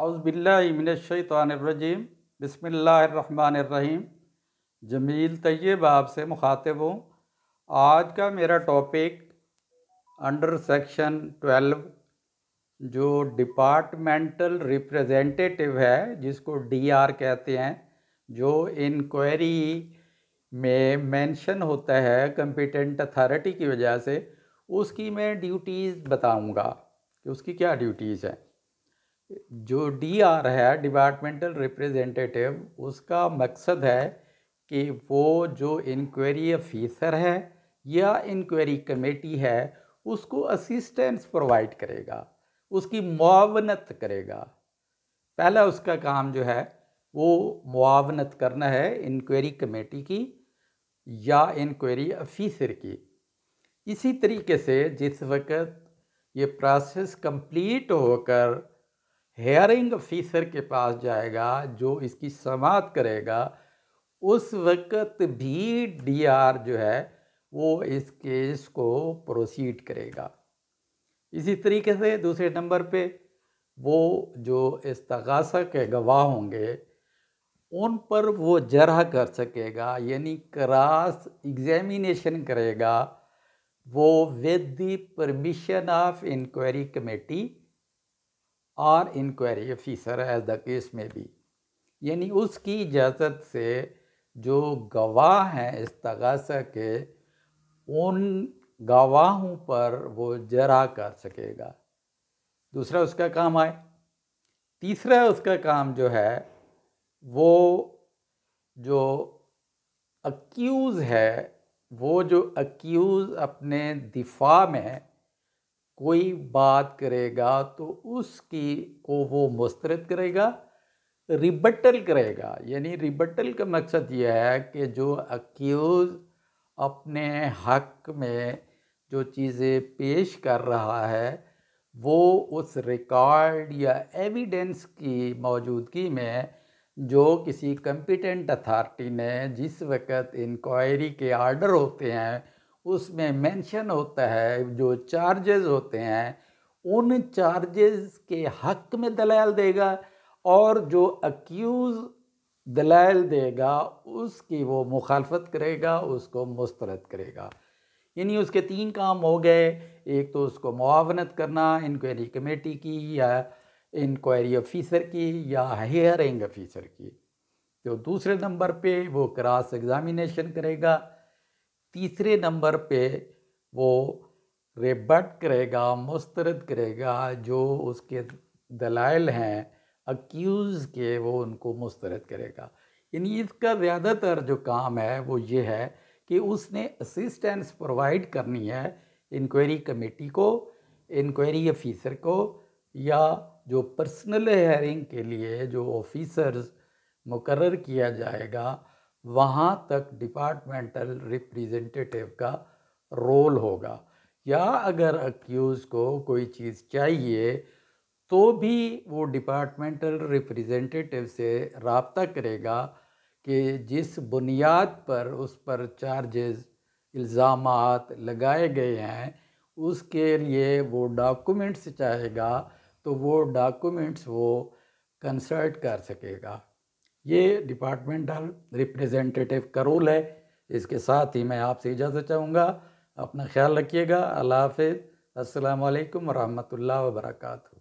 اعوذ باللہ من الشیطان الرجیم بسم اللہ الرحمن الرحیم۔ جمیل طیب آپ سے مخاطب ہوں۔ آج کا میرا ٹاپک انڈر سیکشن 12 جو ڈپارٹمنٹل ریپریزنٹیٹیو ہے، جس کو ڈی آر کہتے ہیں، جو انکوائری میں مینشن ہوتا ہے کمپیٹنٹ اتھارٹی کی وجہ سے، اس کی میں ڈیوٹیز بتاؤں گا کہ اس کی کیا ڈیوٹیز ہیں۔ جو ڈی آر ہے ڈپارٹمنٹل ریپریزنٹیٹیو، اس کا مقصد ہے کہ وہ جو انکوائری افیسر ہے یا انکوائری کمیٹی ہے اس کو اسسٹنس پرووائڈ کرے گا، اس کی معاونت کرے گا۔ پہلا اس کا کام جو ہے وہ معاونت کرنا ہے انکوائری کمیٹی کی یا انکوائری افیسر کی۔ اسی طریقے سے جس وقت یہ پروسیس کمپلیٹ ہو کر ہیئرنگ افیسر کے پاس جائے گا جو اس کی سماعت کرے گا، اس وقت بھی ڈی آر جو ہے وہ اس کیس کو پروسیڈ کرے گا۔ اسی طریقے سے دوسرے نمبر پہ وہ جو استغاثہ کے گواہ ہوں گے ان پر وہ جرح کر سکے گا، یعنی کراس ایگزامینیشن کرے گا وہ with the permission of inquiry committee اور inquiry officer as the case میں بھی، یعنی اس کی اجازت سے جو گواہ ہیں استغاثہ کے، ان گواہوں پر وہ جرح کر سکے گا۔ دوسرا اس کا کام آئے۔ تیسرا اس کا کام جو ہے وہ جو اکیوز ہے، وہ جو اکیوز اپنے دفاع میں کوئی بات کرے گا تو اس کی کو وہ مسترد کرے گا، ریبٹل کرے گا۔ یعنی ریبٹل کا مقصد یہ ہے کہ جو اکیوز اپنے حق میں جو چیزیں پیش کر رہا ہے وہ اس ریکارڈ یا ایویڈنس کی موجودگی میں جو کسی کمپیٹنٹ اتھارٹی نے جس وقت انکوائری کے آرڈر ہوتے ہیں اس میں مینشن ہوتا ہے، جو چارجز ہوتے ہیں ان چارجز کے حق میں دلائل دے گا، اور جو اکیوز دلائل دے گا اس کی وہ مخالفت کرے گا، اس کو مسترد کرے گا۔ یعنی اس کے 3 کام ہو گئے۔ ایک تو اس کو معاونت کرنا انکوائری کمیٹی کی یا انکوائری افیسر کی یا ہیئرنگ افیسر کی۔ تو دوسرے نمبر پہ وہ کراس ایگزامینیشن کرے گا۔ تیسرے نمبر پہ وہ ریبٹ کرے گا، مسترد کرے گا، جو اس کے دلائل ہیں اکیوز کے وہ ان کو مسترد کرے گا۔ یعنی اس کا زیادہ تر جو کام ہے وہ یہ ہے کہ اس نے اسسٹنس پرووائڈ کرنی ہے انکوائری کمیٹی کو، انکوائری افیسر کو، یا جو پرسنل ہیئرنگ کے لیے جو آفیسرز مقرر کیا جائے گا وہاں تک ڈپارٹمنٹل ریپریزنٹیٹیو کا رول ہوگا۔ یا اگر اکیوز کو کوئی چیز چاہیے تو بھی وہ ڈپارٹمنٹل ریپریزنٹیٹیو سے رابطہ کرے گا کہ جس بنیاد پر اس پر چارجز الزامات لگائے گئے ہیں اس کے لیے وہ ڈاکومنٹس چاہے گا تو وہ ڈاکومنٹس وہ کنسلٹ کر سکے گا۔ یہ ڈپارٹمنٹل ریپریزنٹیٹیو کا رول ہے۔ اس کے ساتھ ہی میں آپ سے اجازت چاہوں گا۔ اپنا خیال رکھیے گا۔ اللہ حافظ۔ السلام علیکم ورحمۃ اللہ وبرکاتہ۔